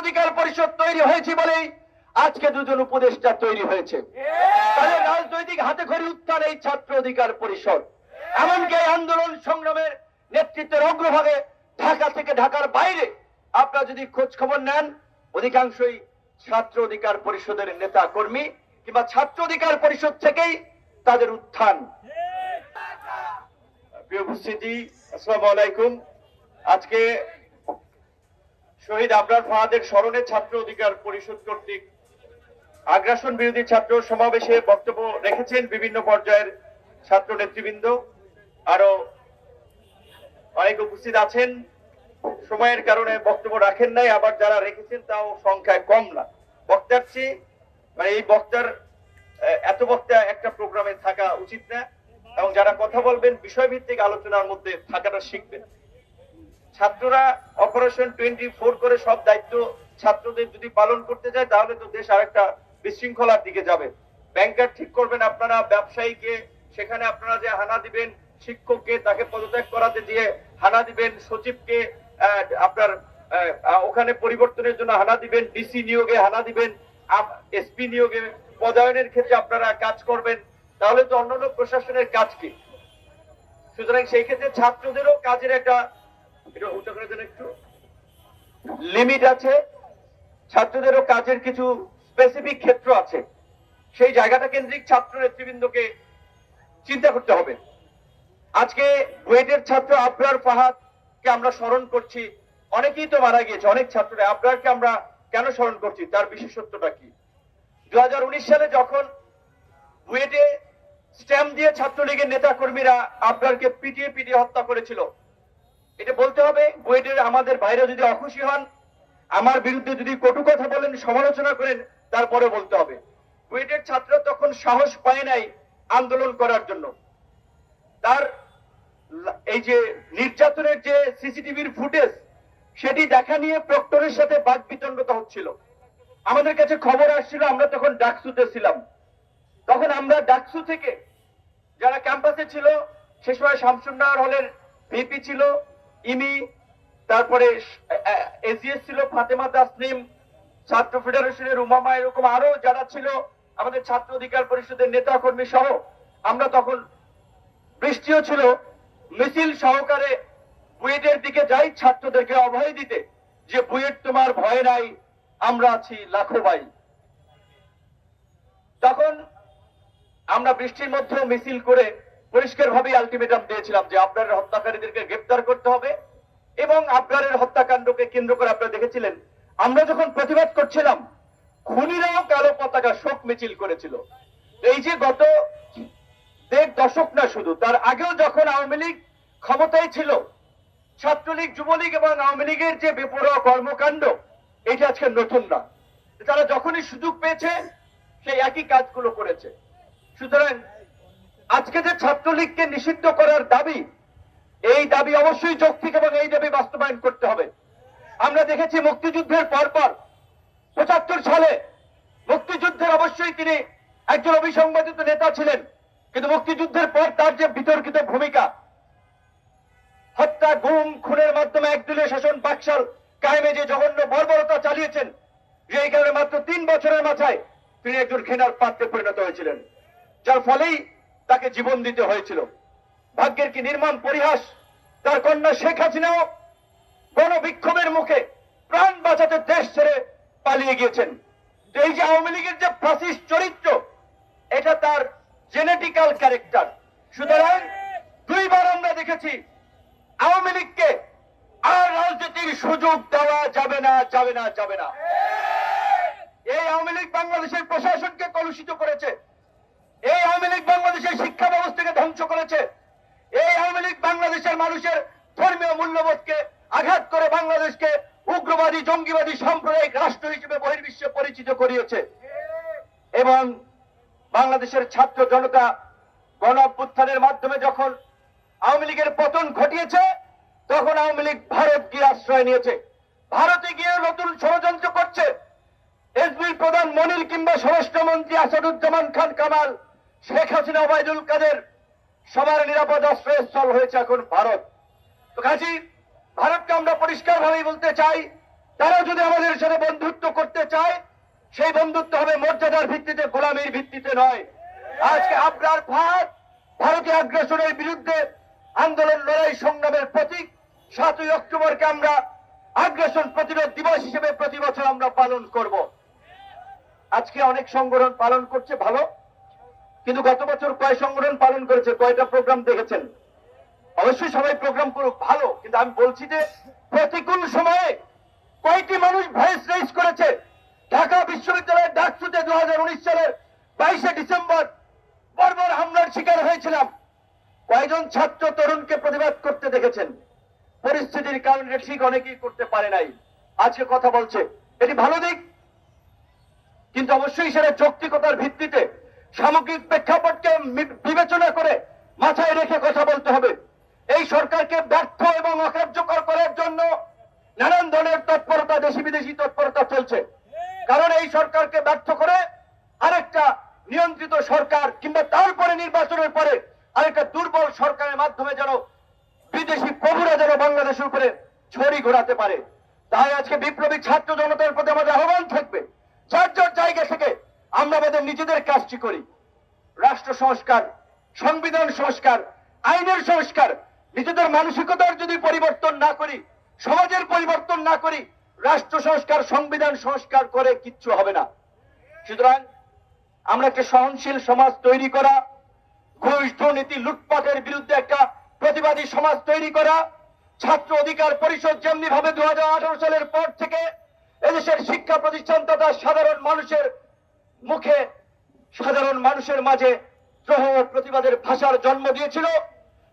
অধিকার পরিষদ তৈরি হয়েছে বলেই আজকে দুজন উপদেষ্টা তৈরি হয়েছে। তাহলে রাজনৈতিক হাতে খড়ি উত্থান এই ছাত্র অধিকার পরিষদ। এমনকি এই আন্দোলন সংগ্রামের নেতৃত্বের অগ্রভাগে ঢাকা থেকে ঢাকার বাইরে আপনারা যদি খোঁজ খবর নেন, অধিকাংশই ছাত্র অধিকার পরিষদের নেতা কর্মী কিংবা ছাত্র অধিকার পরিষদ থেকেই তাদের উত্থান। প্রিয় উপস্থিতি, আসসালামু আলাইকুম। আজকে শহীদ আবরার ফাহাদের স্মরণে ছাত্র অধিকার পরিষদ কর্তৃক আগ্রাসন বিরোধী ছাত্র সমাবেশে বক্তব্য রেখেছেন বিভিন্ন পর্যায়ের ছাত্র নেতৃবৃন্দ, আরো অনেক উপস্থিত আছেন। সময়ের কারণে বক্তব্য রাখেন নাই, আবার যারা রেখেছেন তাও সংখ্যায় কম না। বক্তার চেয়ে মানে এই বক্তার এত বক্তা একটা প্রোগ্রামে থাকা উচিত না, এবং যারা কথা বলবেন বিষয়ভিত্তিক আলোচনার মধ্যে থাকাটা শিখবেন। ছাত্ররা অপারেশন 24 করে সব দায়িত্ব ছাত্রদের যদি পালন করতে যায় তাহলে তো দেশ আরেকটা বিশৃঙ্খলার দিকে যাবে। ব্যাংকার ঠিক করবেন আপনারা, ব্যবসায়ীকে সেখানে আপনারা যে হানা দিবেন, শিক্ষককে তাকে পদত্যাগ করাতে দিয়ে হানা দিবেন, সচিবকে আপনার ওখানে পরিবর্তনের জন্য হানা দিবেন, ডিসি নিয়োগে হানা দিবেন, এসপি নিয়োগে পদায়নের ক্ষেত্রে আপনারা কাজ করবেন, তাহলে তো অন্যান্য প্রশাসনের কাজ কি? সুতরাং সেই ক্ষেত্রে ছাত্রদেরও কাজের একটা একটু লিমিট আছে, ছাত্রদেরও কাজের কিছু স্পেসিফিক ক্ষেত্র আছে। সেই জায়গাটা কেন্দ্রিক ছাত্র নেতৃবৃন্দকে চিন্তা করতে হবে। আজকে বুয়েটের ছাত্র আবরার ফাহাদকে আমরা স্মরণ করছি, অনেকেই তো মারা গিয়েছে, অনেক ছাত্ররা। আবরারকে আমরা কেন স্মরণ করছি, তার বিশেষত্বটা কি? 2019 সালে যখন বুয়েটে স্ট্যাম্প দিয়ে ছাত্রলীগের নেতা কর্মীরা আবরারকে পিটিয়ে হত্যা করেছিল, এটা বলতে হবে বুয়েটের আমাদের বাইরে যদি অখুশি হন, আমার বিরুদ্ধে যদি কটু কথা বলেন, সমালোচনা করেন, তারপরে বলতে হবে বুয়েটের ছাত্র তখন সাহস পায় নাই আন্দোলন করার জন্য। তার এই যে নির্যাতনের যে সিসিটিভির ফুটেজ, সেটি দেখা নিয়ে প্রক্টরের সাথে বাকবিতণ্ডতা হচ্ছিল। আমাদের কাছে খবর আসছিল, আমরা তখন ডাকসুতে ছিলাম। তখন আমরা ডাকসু থেকে যারা ক্যাম্পাসে ছিল, সে সময় শামসুন্নাহর হলের ভিপি ছিল, ইমি, তারপরে এজিএস ছিল ফাতেমা তাসনিম, ছাত্র ফেডারেশনের উমামা, এরকম আরো যারা ছিল আমাদের ছাত্র অধিকার পরিষদের নেতা কর্মী সহ, আমরা তখন বৃষ্টিও ছিল, মিছিল সহকারে বুয়েটের দিকে যাই ছাত্রদেরকে অভয় দিতে যে বুয়েট তোমার ভয় নাই, আমরা আছি লাখো ভাই। তখন আমরা বৃষ্টির মধ্যেও মিছিল করে পরিষ্কার ভাবে আলটিমেটাম দিয়েছিলাম যে আবরারের হত্যাকারীদেরকে গ্রেফতার করতে হবে। এবং আবরারের হত্যাকাণ্ডকে কেন্দ্র করে আপনারা দেখেছিলেন, আমরা যখন প্রতিবাদ করছিলাম, খুনিরাও কালো পতাকা শোক মিছিল করেছিল। এই যে গত 1.5 দশক না, শুধু তার আগেও যখন আওয়ামী লীগ ক্ষমতায় ছিল, ছাত্রলীগ, যুবলীগ এবং আওয়ামী লীগের যে বেপরোয়া কর্মকাণ্ড, এটা আজকে নতুন না। তারা যখনই সুযোগ পেয়েছে সেই একই কাজগুলো করেছে। সুতরাং আজকে যে ছাত্রলীগকে নিষিদ্ধ করার দাবি, এই দাবি অবশ্যই যৌক্তিক এবং এই দাবি বাস্তবায়ন করতে হবে। আমরা দেখেছি মুক্তিযুদ্ধের পরপর 75 সালে মুক্তিযুদ্ধের অবশ্যই তিনি একজন অবিসংবাদিত নেতা ছিলেন, কিন্তু মুক্তিযুদ্ধের পর তার যে বিতর্কিত ভূমিকা, হত্যা, গুম, খুনের মাধ্যমে একদলীয় শাসন বাকশাল কায়েমে যে জঘন্য বর্বরতা চালিয়েছেন, যে এই কারণে মাত্র 3 বছরের মাথায় তিনি একজন ঘৃণার পাত্রে পরিণত হয়েছিলেন, যার ফলেই তাকে জীবন দিতে হয়েছিল। ভাগ্যের কি নির্মম পরিহাস, তার কন্যা শেখ হাসিনাও গণবিক্ষোভের মুখে প্রাণ বাঁচাতে দেশ ছেড়ে পালিয়ে গিয়েছেন। এই যে আওয়ামী লীগের যে ফ্যাসিস্ট চরিত্র, এটা তার জেনেটিক্যাল ক্যারেক্টার। সুতরাং 2 বার আমরা দেখেছি আওয়ামী লীগকে আর রাজনীতির সুযোগ দেওয়া যাবে না, যাবে না, যাবে না। এই আওয়ামী লীগ বাংলাদেশের প্রশাসনকে কলুষিত করেছে, এই আওয়ামী লীগ বাংলাদেশের শিক্ষা ব্যবস্থাকে ধ্বংস করেছে, এই আওয়ামী লীগ বাংলাদেশের মানুষের ধর্মীয় মূল্যবোধকে আঘাত করে বাংলাদেশকে উগ্রবাদী, জঙ্গিবাদী, সাম্প্রদায়িক রাষ্ট্র হিসেবে বহির্বিশ্বে পরিচিত করিয়েছে। এবং বাংলাদেশের ছাত্র জনতা গণ অভ্যুত্থানের মাধ্যমে যখন আওয়ামী লীগের পতন ঘটিয়েছে, তখন আওয়ামী লীগ ভারত গিয়ে আশ্রয় নিয়েছে, ভারতে গিয়ে নতুন ষড়যন্ত্র করছে। এসবির প্রধান মনির কিংবা স্বরাষ্ট্রমন্ত্রী আসাদুজ্জামান খান কামাল, শেখ হাসিনা, ওবায়দুল কাদের, সবার নিরাপদ আশ্রয়স্থল হয়েছে এখন ভারত। তো কাজী ভারতকে আমরা পরিষ্কার ভাবেই বলতে চাই, তারা যদি আমাদের ছাত্রদের সাথে বন্ধুত্ব করতে চায়, সেই বন্ধুত্ব হবে মর্যাদার ভিত্তিতে, গোলামীর ভিত্তিতে নয়। আজকে আপনার ভারতীয় আগ্রাসনের বিরুদ্ধে আন্দোলন, লড়াই, সংগ্রামের প্রতীক 7ই অক্টোবরকে আমরা আগ্রাসন প্রতিরোধ দিবস হিসেবে প্রতি বছর আমরা পালন করব। আজকে অনেক সংগঠন পালন করছে, ভালো, কিন্তু গত বছর কয় সংগঠন পালন করেছে, কয়টা প্রোগ্রাম দেখেছেন? অবশ্যই সবাই প্রোগ্রাম করুক, ভালো, কিন্তু আমি বলছি যে প্রতিকূল সময়ে কয়টি মানুষ ভয়েস রেজ করেছে? ঢাকা বিশ্ববিদ্যালয়ের ডাকসুতে 2019 সালের 22শে ডিসেম্বর বর্বর হামলার শিকার হয়েছিলাম। কয়জন ছাত্র তরুণকে প্রতিবাদ করতে দেখেছেন? পরিস্থিতির কারণে ঠিক অনেকেই করতে পারে নাই, আজকে কথা বলছে, এটি ভালো দিক, কিন্তু অবশ্যই সেটা যৌক্তিকতার ভিত্তিতে সামগ্রিক প্রেক্ষাপটকে বিবেচনা করে মাথায় রেখে কথা বলতে হবে। এই সরকারকে ব্যর্থ এবং অকার্যকর করার জন্য নানান ধরনের তৎপরতা, দেশি বিদেশি তৎপরতা চলছে। কারণ এই সরকারকে ব্যর্থ করে আরেকটা নিয়ন্ত্রিত সরকার কিংবা তারপরে নির্বাচনের পরে আরেকটা দুর্বল সরকারের মাধ্যমে যেন বিদেশি প্রভুরা যেন বাংলাদেশের উপরে ছড়ি ঘোরাতে পারে। তাই আজকে বিপ্লবী ছাত্র জনতার প্রতি আমাদের আহ্বান থাকবে, যার যার জায়গা থেকে আমরা আমাদের নিজেদের কাজটি করি। রাষ্ট্র সংস্কার, সংবিধান সংস্কার, আইনের সংস্কার, নিজেদের মানসিকতার যদি পরিবর্তন না করি, সমাজের পরিবর্তন না করি, রাষ্ট্র সংস্কার, সংবিধান সংস্কার করে কিচ্ছু হবে না। সুতরাং আমরা একটা সহনশীল সমাজ তৈরি করা, ঘুষ, দুর্নীতি, লুটপাটের বিরুদ্ধে একটা প্রতিবাদী সমাজ তৈরি করা, ছাত্র অধিকার পরিষদ যেমনি ভাবে 2018 সালের পর থেকে এদেশের শিক্ষা প্রতিষ্ঠান তথা সাধারণ মানুষের মুখে, সাধারণ মানুষের মাঝে দ্রোহ প্রতিবাদের ভাষার জন্ম দিয়েছিল,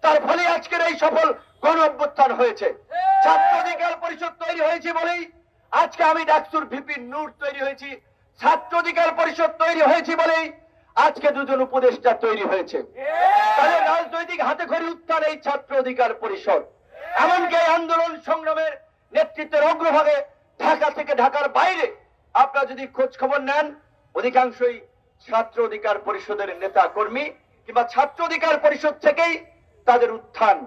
তার ফলে আজকের এই সফল গণ অভ্যুত্থান হয়েছে। ছাত্র অধিকার পরিষদ তৈরি হয়েছে বলেই আজকে আমি ডাকসুর ভিপি নূর তৈরি হয়েছি। ছাত্র অধিকার পরিষদ তৈরি হয়েছে বলেই আজকে দুজন উপদেষ্টা তৈরি হয়েছে। তাদের রাজনৈতিক হাতে খড়ি উত্থান এই ছাত্র অধিকার পরিষদ। এমনকি এই আন্দোলন সংগ্রামের নেতৃত্বের অগ্রভাগে ঢাকা থেকে ঢাকার বাইরে আপনারা যদি খোঁজ খবর নেন, অধিকাংশই ছাত্র অধিকার পরিষদের নেতা কর্মী কিংবা ছাত্র অধিকার পরিষদ থেকেই তাদের উত্থান।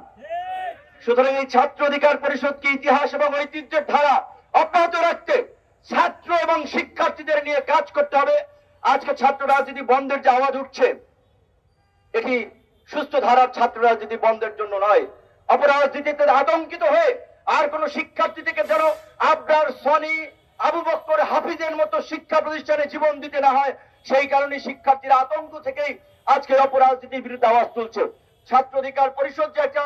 সুতরাং এই ছাত্র অধিকার পরিষদকে ইতিহাস এবং ঐতিহ্যের ধারা অব্যাহত রাখতে ছাত্র এবং শিক্ষার্থীদের নিয়ে কাজ করতে হবে। আজকে ছাত্র রাজনীতি বন্ধের যে আওয়াজ উঠছে, এটি সুস্থ ধারার ছাত্র রাজনীতি বন্ধের জন্য নয়, অপরাজনীতিতে আতঙ্কিত হয়ে আর কোন শিক্ষার্থী থেকে যেন আবরার, সনি, আবু বক্কর, হাফিজের মতো শিক্ষা প্রতিষ্ঠানে জীবন দিতে না হয়, সেই কারণে শিক্ষার্থীরা আতঙ্ক থেকেই আজকে অপরাজনীতির বিরুদ্ধে আওয়াজ তুলছে। ছাত্র অধিকার পরিষদ যে একটা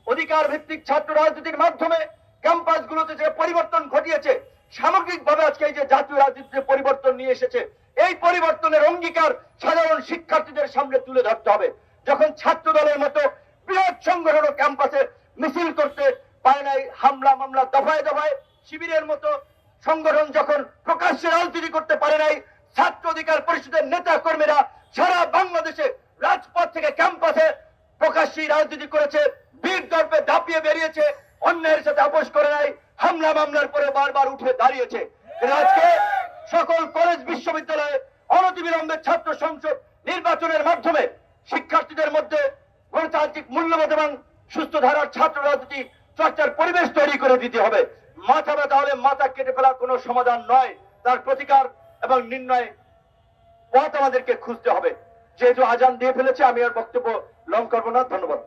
অধিকার ভিত্তিক ছাত্র রাজনীতির মাধ্যমে ক্যাম্পাসগুলোতে যে পরিবর্তন ঘটিয়েছে, সামগ্রিকভাবে আজকে এই যে জাতীয় রাজনীতিতে পরিবর্তন নিয়ে এসেছে, এই পরিবর্তনের অঙ্গীকার সাধারণ শিক্ষার্থীদের সামনে তুলে ধরতে হবে। যখন ছাত্র দলের মতো বৃহৎ সংগঠন ক্যাম্পাসে মিছিল করতে পারে নাই, হামলা মামলা দফায় দফায়, শিবিরের মতো সংগঠন যখন প্রকাশ্যে রাজনীতি করতে পারে নাই, ছাত্র অধিকার পরিষদের নেতা কর্মীরা সারা বাংলাদেশে রাজপথ থেকে ক্যাম্পাসে প্রকাশ্যে রাজনীতি করেছে, বীর দর্পে দাপিয়ে বেরিয়েছে, অন্যায়ের সাথে আপোষ করে নাই, হামলা মামলার পরে বারবার উঠে দাঁড়িয়েছে। আজকে সকল কলেজ, বিশ্ববিদ্যালয়ে অনতিবিলম্বে ছাত্র সংসদ নির্বাচনের মাধ্যমে শিক্ষার্থীদের মধ্যে গণতান্ত্রিক মূল্যবোধ এবং সুস্থ ধারার ছাত্র রাজনীতি চর্চার পরিবেশ তৈরি করে দিতে হবে। মাথা ব্যথা হলে মাথা কেটে ফেলা কোনো সমাধান নয়, তার প্রতিকার এবং নির্ণয় পথ আমাদেরকে খুঁজতে হবে। যেহেতু আজান দিয়ে ফেলেছে, আমি আর বক্তব্য লং করবো না, ধন্যবাদ।